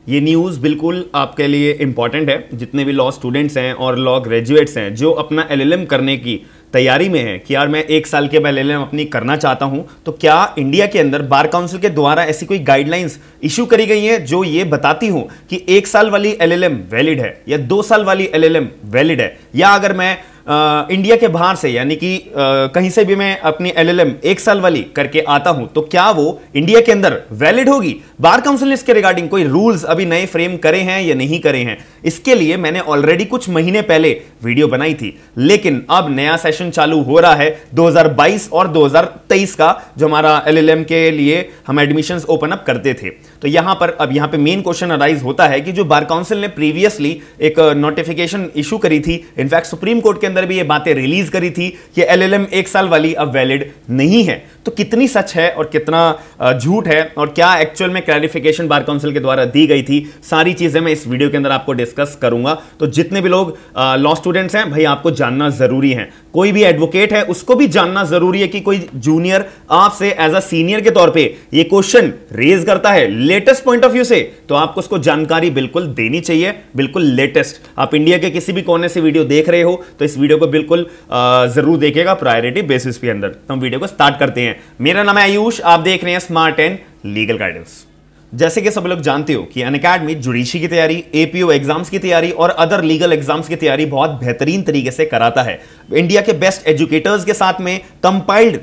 ये न्यूज़ बिल्कुल आपके लिए इंपॉर्टेंट है। जितने भी लॉ स्टूडेंट्स हैं और लॉ ग्रेजुएट्स हैं जो अपना एलएलएम करने की तैयारी में है कि यार मैं 1 साल के बाद एलएलएम अपनी करना चाहता हूं, तो क्या इंडिया के अंदर बार काउंसिल के द्वारा ऐसी कोई गाइडलाइंस इशू करी गई है जो ये बताती हूं कि 1 साल वाली एलएलएम वैलिड है या 2 साल वाली एलएलएम वैलिड है, या अगर मैं इंडिया के बाहर से यानी कि कहीं से भी मैं अपनी एलएलएम 1 साल वाली करके आता हूं तो क्या वो इंडिया के अंदर वैलिड होगी? बार काउंसिल ने इसके रिगार्डिंग कोई रूल्स अभी नए फ्रेम करे हैं या नहीं करे हैं, इसके लिए मैंने ऑलरेडी कुछ महीने पहले वीडियो बनाई थी। लेकिन अब नया सेशन चालू हो रहा है 2022 और 2023 का, जो हमारा एलएलएम के लिए हम एडमिशंस ओपन अप करते थे। तो यहां पे मेन क्वेश्चन अराइज होता है कि जो बार काउंसिल ने प्रीवियसली एक नोटिफिकेशन इशू करी थी, इनफैक्ट सुप्रीम कोर्ट के अंदर भी ये बातें रिलीज करी थी कि एलएलएम 1 साल वाली अब वैलिड नहीं है, तो कितनी सच है और कितना झूठ है और क्या एक्चुअल में क्लैरिफिकेशन बार काउंसिल के द्वारा दी गई थी, सारी चीजें मैं इस वीडियो के अंदर आपको डिस्कस करूंगा। तो जितने भी लोग लॉ स्टूडेंट्स हैं भाई, आपको जानना जरूरी है। कोई भी एडवोकेट है उसको भी जानना जरूरी है कि कोई जूनियर आपसे एज अ सीनियर के तौर पे ये क्वेश्चन रेज करता है लेटेस्ट पॉइंट ऑफ व्यू से, तो आपको उसको जानकारी बिल्कुल देनी चाहिए, बिल्कुल लेटेस्ट। आप इंडिया के किसी भी कोने से वीडियो देख रहे हो तो इस वीडियो को बिल्कुल जरूर देखिएगा प्रायोरिटी बेसिस के अंदर। तो हम वीडियो को स्टार्ट करते हैं। मेरा नाम है आयुष, आप देख रहे हैं स्मार्ट एंड लीगल गाइडेंस। जैसे कि सब लोग जानते हो कि अनअकैडमी जुडिशरी की तैयारी, एपीओ एग्जाम्स की तैयारी और अदर लीगल एग्जाम्स की तैयारी बहुत बेहतरीन तरीके से कराता है। इंडिया के बेस्ट एजुकेटर्स के साथ में कंपाइल्ड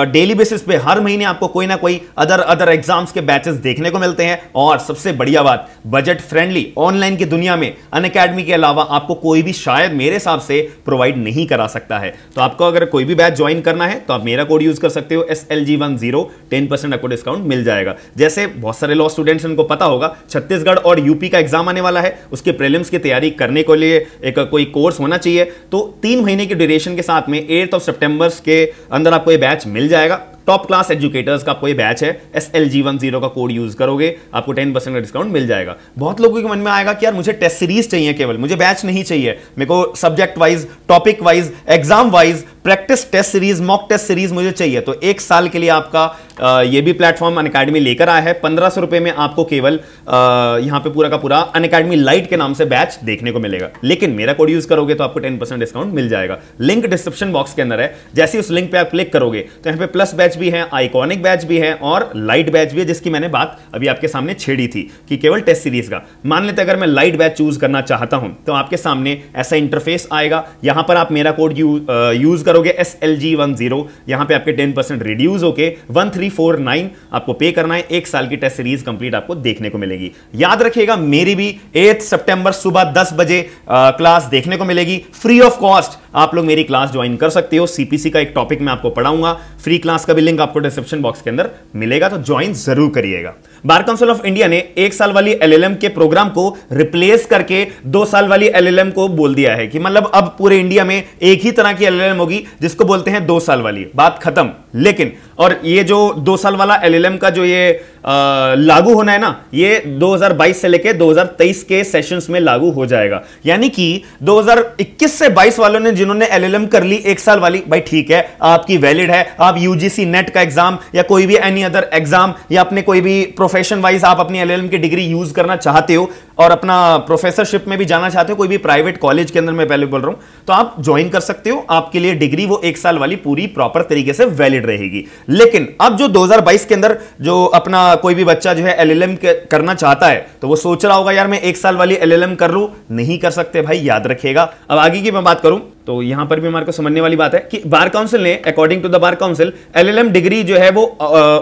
डेली बेसिस पे हर महीने आपको कोई ना कोई अदर एग्जाम्स के बैचेस देखने को मिलते हैं। और सबसे बढ़िया बात, बजट फ्रेंडली ऑनलाइन की दुनिया में अनअकैडमी के अलावा आपको कोई भी शायद मेरे हिसाब से प्रोवाइड नहीं करा सकता है। तो आपको अगर कोई भी बैच ज्वाइन करना है तो आप मेरा कोड यूज कर सकते हो SLG10, 10% आपको डिस्काउंट मिल जाएगा। जैसे बहुत सारे लॉ स्टूडेंट्स को पता होगा छत्तीसगढ़ और यूपी का एग्जाम आने वाला है, उसके प्रीलिम्स की तैयारी करने के लिए एक कोई कोर्स होना चाहिए। तो 3 महीने की ड्यूरेशन के साथ में 8 सितंबर के अंदर आपको ये बैच मिल जाएगा। टॉप क्लास एजुकेटर्स का कोई बैच है, SLG10 का कोड यूज करोगे आपको 10% का डिस्काउंट मिल जाएगा। बहुत लोगों के मन में आएगा कि यार मुझे टेस्ट सीरीज चाहिए, केवल मुझे बैच नहीं चाहिए, मेरे को subject wise, topic wise, exam wise practice test series, mock test series मुझे चाहिए। तो 1 साल के लिए आपका ये भी प्लेटफॉर्म अनअकैडमी लेकर आया है। 1500 रुपए में आपको केवल यहां पे पूरा का पूरा अनअकैडमी लाइट के नाम से बैच देखने को मिलेगा। लेकिन मेरा कोड यूज करोगे तो आपको 10% डिस्काउंट मिल जाएगा। लिंक डिस्क्रिप्शन बॉक्स के अंदर है, जैसे उस लिंक पे आप क्लिक करोगे तो यहां पे प्लस बैच भी है, आइकॉनिक बैच भी है और लाइट बैच भी है, जिसकी मैंने बात अभी आपके सामने छेड़ी थी कि केवल टेस्ट सीरीज का। मान लेते अगर मैं लाइट बैच चूज करना चाहता हूं तो आपके सामने ऐसा इंटरफेस आएगा। यहां पर आप मेरा कोड यूज करोगे SLG10, यहां पे आपके 10% रिड्यूस होके 1349 आपको पे करना है। 1 साल की टेस्ट सीरीज कंप्लीट आपको देखने को मिलेगी। याद रखिएगा मेरी भी 8 सितंबर सुबह 10 बजे क्लास देखने को मिलेगी, फ्री ऑफ कॉस्ट। आप लोग मेरी क्लास ज्वाइन कर सकते हो। सीपीसी का एक टॉपिक मैं आपको पढ़ाऊंगा, फ्री क्लास का भी लिंक आपको डिस्क्रिप्शन बॉक्स के अंदर मिलेगा, तो ज्वाइन जरूर करिएगा। बार काउंसिल ऑफ इंडिया ने 1 साल वाली एलएलएम के प्रोग्राम को रिप्लेस करके 2 साल वाली एलएलएम को बोल दिया है कि मतलब अब पूरे इंडिया में एक ही तरह की एलएलएम होगी जिसको बोलते हैं 2 साल वाली, बात खत्म। लेकिन और ये जो 2 साल वाला एलएलएम का जो ये लागू होना है ना, ये 2022 से लेके 2023 के सेशंस में लागू हो जाएगा। यानी कि 2021 से 22 वालों ने जिन्होंने एलएलएम कर ली 1 साल वाली, भाई ठीक है आपकी वैलिड है। आप यूजीसी नेट का एग्जाम या कोई भी एनी अदर एग्जाम या अपने कोई भी प्रोफेशन वाइज आप अपनी एलएलएम की डिग्री यूज करना चाहते हो और अपना प्रोफेसरशिप में भी जाना चाहते हो, कोई भी प्राइवेट कॉलेज के अंदर मैं पहले बोल रहा हूं, तो आप ज्वाइन कर सकते हो। आपके लिए डिग्री वो 1 साल वाली पूरी प्रॉपर तरीके से वैलिड रहेगी। लेकिन अब जो 2022 के अंदर जो अपना कोई भी बच्चा जो है एलएलएम करना चाहता है तो वो सोच रहा होगा यार मैं 1 साल वाली एलएलएम कर लूं, नहीं कर सकते भाई, याद रखिएगा। अब आगे की मैं बात करूं तो यहां पर भी हमारे को समझने वाली बात है कि बार काउंसिल ने according to the bar council LLM degree जो है वो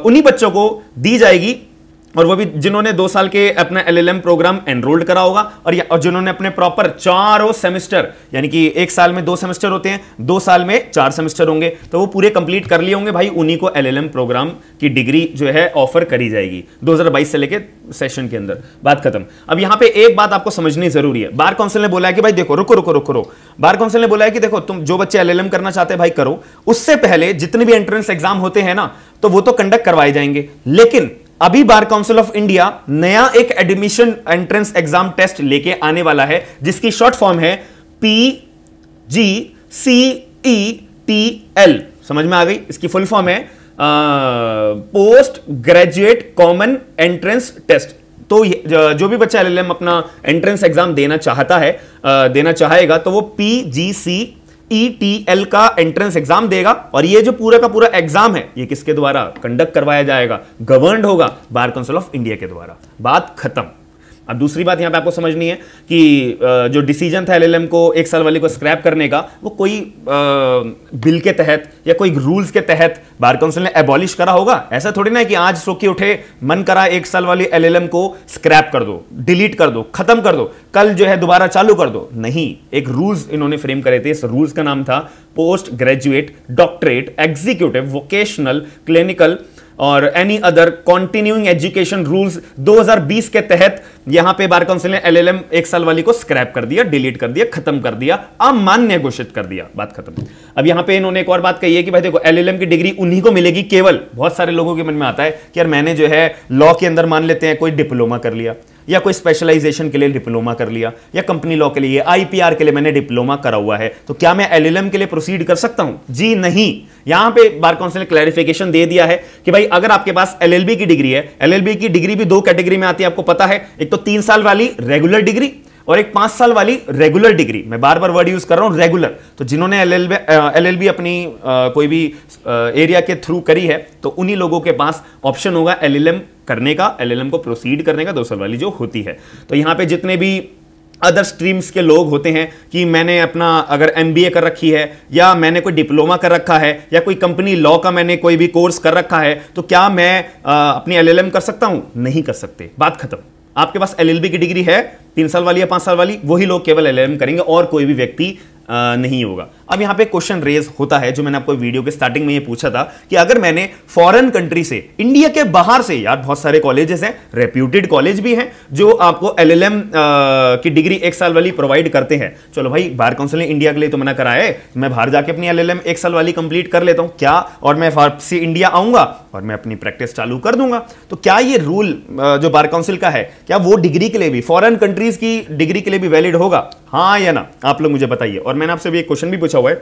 उन्हीं बच्चों को दी जाएगी और वो भी जिन्होंने 2 साल के अपना एलएलएम प्रोग्राम एनरोल्ड करा होगा और जिन्होंने अपने प्रॉपर 4 सेमेस्टर, यानी कि 1 साल में 2 सेमेस्टर होते हैं, 2 साल में 4 सेमेस्टर होंगे, तो वो पूरे कंप्लीट कर लिए होंगे भाई, उन्हीं को एलएलएम प्रोग्राम की डिग्री जो है ऑफर करी जाएगी 2022 से लेके सेशन के अंदर। बात खत्म। अब यहां पे एक बात आपको समझनी जरूरी है। बार काउंसिल ने बोला है कि भाई देखो, रुको। बार काउंसिल ने बोला है कि देखो तुम जो बच्चे एलएलएम करना चाहते हैं भाई करो, उससे पहले जितने भी एंट्रेंस एग्जाम होते हैं ना तो वो तो कंडक्ट करवाए जाएंगे। लेकिन अभी बार काउंसिल ऑफ इंडिया नया एक एडमिशन एंट्रेंस एग्जाम टेस्ट लेके आने वाला है जिसकी शॉर्ट फॉर्म है PGCETL। समझ में आ गई? इसकी फुल फॉर्म है post graduate common entrance test. तो जो भी बच्चा एलएलएम अपना एंट्रेंस एग्जाम देना चाहता है, देना चाहेगा, तो वो PGCETL का एंट्रेंस एग्जाम देगा। और ये जो पूरा का पूरा एग्जाम है ये किसके द्वारा कंडक्ट करवाया जाएगा? गवर्नड होगा बार काउंसिल ऑफ इंडिया के द्वारा। बात खत्म। अब दूसरी बात यहां पे आपको समझनी है कि जो डिसीजन था एलएलएम को 1 साल वाले को स्क्रैप करने का, वो कोई बिल के तहत या कोई रूल्स के तहत बार काउंसिल ने एबॉलिश करा होगा। ऐसा थोड़ी ना है कि आज सो के उठे, मन करा 1 साल वाली एलएलएम को स्क्रैप कर दो, डिलीट कर दो, खत्म कर दो, कल जो है दोबारा चालू कर दो। नहीं, एक रूल्स इन्होंने फ्रेम करे थे। इस रूल्स का नाम था post graduate doctorate executive vocational clinical और any other continuing education rules 2020 के तहत यहां पे बार काउंसिल ने एलएलएम 1 साल वाली को स्क्रैप कर दिया, डिलीट कर दिया, खत्म कर दिया, अमान्य घोषित कर दिया। बात खत्म। अब यहां पे इन्होंने एक और बात कही है कि भाई देखो, एलएलएम की डिग्री उन्हीं को मिलेगी केवल। बहुत सारे लोगों के मन में आता है कि यार मैंने जो है लॉ के अंदर मान लेते हैं कोई डिप्लोमा कर लिया, या कोई स्पेशलाइजेशन के लिए डिप्लोमा कर लिया, या कंपनी लॉ के लिए, आईपीआर के लिए मैंने डिप्लोमा करा हुआ है, तो क्या मैं एलएलएम के लिए प्रोसीड कर सकता हूं? जी नहीं। यहां पे बार काउंसिल ने क्लैरिफिकेशन दे दिया है कि भाई अगर आपके पास एलएलबी की डिग्री है, एलएलबी की डिग्री भी 2 कैटेगरी में आती है, आपको पता है। एक तो 3 साल वाली रेगुलर डिग्री और एक 5 साल वाली रेगुलर डिग्री। मैं बार बार वर्ड यूज कर रहा हूं, रेगुलर। तो जिन्होंने एलएलबी अपनी कोई भी एरिया के थ्रू करी है, तो उन्हीं लोगों के पास ऑप्शन होगा एलएलएम करने का, एलएलएम को प्रोसीड करने का, 2 साल वाली जो होती है। तो यहां पे जितने भी अदर स्ट्रीम्स के लोग होते हैं कि मैंने अपना अगर एमबीए कर रखी है, या मैंने कोई डिप्लोमा कर रखा है, या कोई कंपनी लॉ का मैंने कोई भी कोर्स कर रखा है, तो क्या मैं अपनी एलएलएम कर सकता हूं? नहीं कर सकते। बात खत्म। आपके पास एलएलबी की डिग्री है 3 साल वाली या 5 साल वाली, वही लोग केवल एलएलएम करेंगे और कोई भी व्यक्ति नहीं होगा। अब यहां पे क्वेश्चन रेज होता है, जो मैंने आपको वीडियो के स्टार्टिंग में ये पूछा था कि अगर मैंने फॉरेन कंट्री से, इंडिया के बाहर से, यार बहुत सारे कॉलेजेस हैं, रेप्यूटेड कॉलेज भी हैं जो आपको एलएलएम की डिग्री 1 साल वाली प्रोवाइड करते हैं। चलो भाई, बार काउंसिल ने इंडिया के लिए तो मना करा है, मैं बाहर जाके अपनी एलएलएम 1 साल वाली कंप्लीट कर लेता हूं क्या, और मैं वापसी इंडिया आऊंगा और मैं अपनी प्रैक्टिस चालू कर दूंगा। तो क्या ये रूल जो बार काउंसिल का है, क्या वो डिग्री के लिए भी, फॉरेन कंट्रीज की डिग्री के लिए भी वैलिड होगा? हाँ या ना, आप लोग मुझे बताइए। और मैंने आपसे भी एक क्वेश्चन भी पूछा हुआ है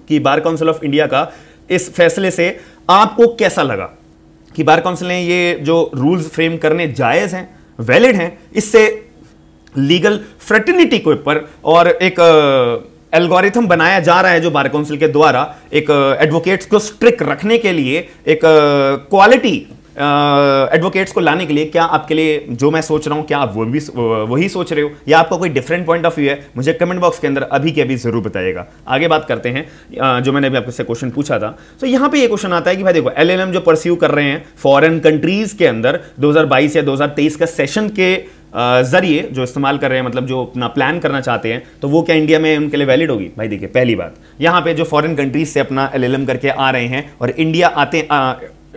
कि बार काउंसिल ऑफ इंडिया का इस फैसले से आपको कैसा लगा, कि बार काउंसिल ने ये जो रूल्स फ्रेम करने जायज हैं, वैलिड हैं, इससे लीगल फ्रेटर्निटी के ऊपर और एक एल्गोरिथम बनाया जा रहा है जो बार काउंसिल के द्वारा एक एडवोकेट्स को स्ट्रिक्ट रखने के लिए, एक क्वालिटी एडवोकेट्स को लाने के लिए, क्या आपके लिए जो मैं सोच रहा हूं, क्या आप वो भी वही सोच रहे हो, या आपका कोई डिफरेंट पॉइंट ऑफ व्यू है? मुझे कमेंट बॉक्स के अंदर अभी के अभी जरूर बताइएगा। आगे बात करते हैं जो मैंने अभी आपसे क्वेश्चन पूछा था। तो यहां पे ये क्वेश्चन आता है कि भाई देखो, एलएलएम जो परस्यू कर रहे हैं फॉरेन कंट्रीज के अंदर 2022 या 2023 का सेशन के जरिए जो इस्तेमाल कर रहे हैं, मतलब जो अपना प्लान करना चाहते हैं, तो वो क्या इंडिया में उनके लिए वैलिड होगी? भाई देखिए, पहली बात, यहां पे जो फॉरेन कंट्रीज से अपना एलएलएम करके आ रहे हैं और इंडिया आते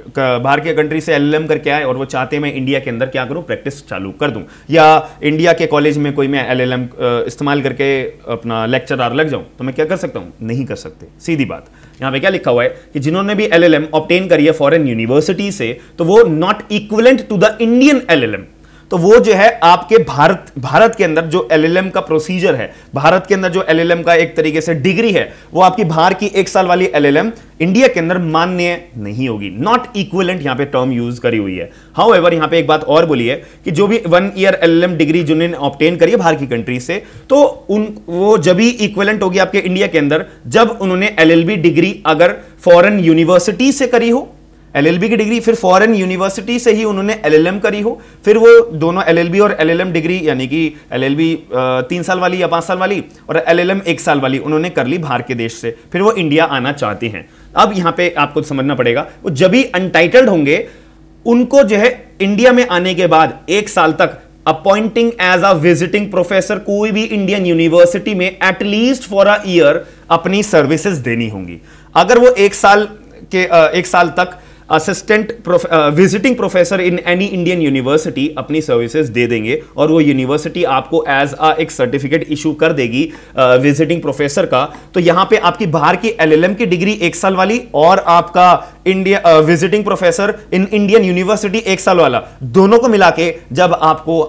बाहर के कंट्री से एलएलएम करके आए और वो चाहते हैं मैं इंडिया के अंदर क्या करूं, प्रैक्टिस चालू कर दूं, या इंडिया के कॉलेज में कोई मैं एलएलएम इस्तेमाल करके अपना लेक्चरर लग जाऊं, तो मैं क्या कर सकता हूं? नहीं कर सकते। सीधी बात। यहां पे क्या लिखा हुआ है कि जिन्होंने भी एलएलएम ऑब्टेन करी है फॉरेन यूनिवर्सिटी से, तो वो not equivalent to the Indian LLM. तो वो जो है आपके भारत के अंदर जो एलएलएम का प्रोसीजर है, भारत के अंदर जो एलएलएम का एक तरीके से डिग्री है, वो आपकी बाहर की 1 साल वाली एलएलएम इंडिया के अंदर मान्य नहीं होगी। नॉट इक्विवेलेंट यहां पे टर्म यूज करी हुई है। हाउएवर यहां पे एक बात और बोली है कि जो भी 1 ईयर एलएलएम डिग्री जिन्होंने ऑब्टेन करी है बाहर की कंट्री से, तो वो जब भी इक्विवेलेंट होगी आपके इंडिया के अंदर जब उन्होंने एलएलबी डिग्री अगर फॉरेन यूनिवर्सिटी से करी हो, एलएलबी की डिग्री फिर फॉरेन यूनिवर्सिटी से ही उन्होंने एलएलएम करी हो, फिर वो दोनों एलएलबी और एलएलएम डिग्री, यानी कि एलएलबी 3 साल वाली या 5 साल वाली और एलएलएम 1 साल वाली उन्होंने कर ली बाहर के देश से, फिर वो इंडिया आना चाहते हैं। अब यहां पे आपको समझना पड़ेगा, वो जब भी अनटाइटल्ड होंगे उनको जो है इंडिया में आने के बाद 1 साल तक appointing as a visiting professor कोई भी इंडियन यूनिवर्सिटी में एटलीस्ट फॉर अ ईयर अपनी सर्विसेज देनी होंगी। अगर वो 1 साल तक assistant visiting professor in any Indian university अपनी सर्विसेज दे देंगे और वो यूनिवर्सिटी आपको एज एक सर्टिफिकेट इशू कर देगी विजिटिंग प्रोफेसर का, तो यहां पे आपकी बाहर की एलएलएम की डिग्री 1 साल वाली और आपका India visiting professor in Indian university 1 साल वाला, दोनों को मिला के जब आपको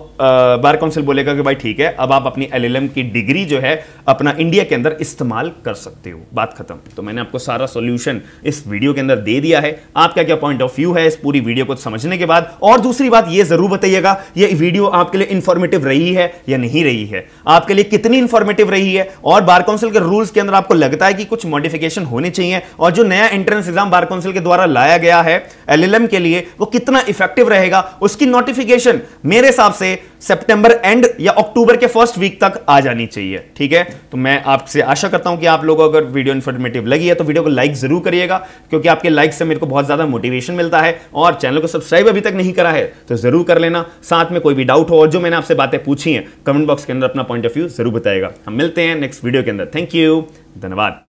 बार काउंसिल बोलेगा कि भाई ठीक है, अब आप अपनी एलएलएम की डिग्री जो है अपना इंडिया के अंदर इस्तेमाल कर सकते हो, बात खत्म। तो मैंने आपको सारा सॉल्यूशन इस वीडियो के अंदर दे दिया है। आपका क्या पॉइंट ऑफ व्यू है इस पूरी वीडियो को समझने के बाद? और दूसरी बात ये जरूर बताइएगा, ये वीडियो आपके लिए इंफॉर्मेटिव रही है या नहीं रही है, आपके लिए कितनी इंफॉर्मेटिव रही है, और बार काउंसिल के रूल्स के अंदर आपको लगता है कि कुछ मॉडिफिकेशन होने चाहिए, और जो नया एंट्रेंस एग्जाम बार काउंसिल के द्वारा लाया गया है एलएलएम के लिए वो कितना इफेक्टिव रहेगा, उसकी नोटिफिकेशन मेरे हिसाब से सितंबर एंड या अक्टूबर के फर्स्ट वीक तक आ जानी चाहिए। ठीक है, तो मैं आपसे आशा करता हूं कि आप लोगों को अगर वीडियो इंफॉर्मेटिव लगी है तो वीडियो को लाइक जरूर करिएगा, क्योंकि आपके लाइक से मेरे को बहुत ज्यादा मोटिवेशन मिलता है। और चैनल को सब्सक्राइब अभी तक नहीं करा है तो जरूर कर लेना। साथ में कोई भी डाउट हो और जो मैंने आपसे बातें पूछी हैं कमेंट बॉक्स के अंदर अपना पॉइंट ऑफ व्यू जरूर बताइएगा। हम मिलते हैं नेक्स्ट वीडियो के अंदर। थैंक यू, धन्यवाद।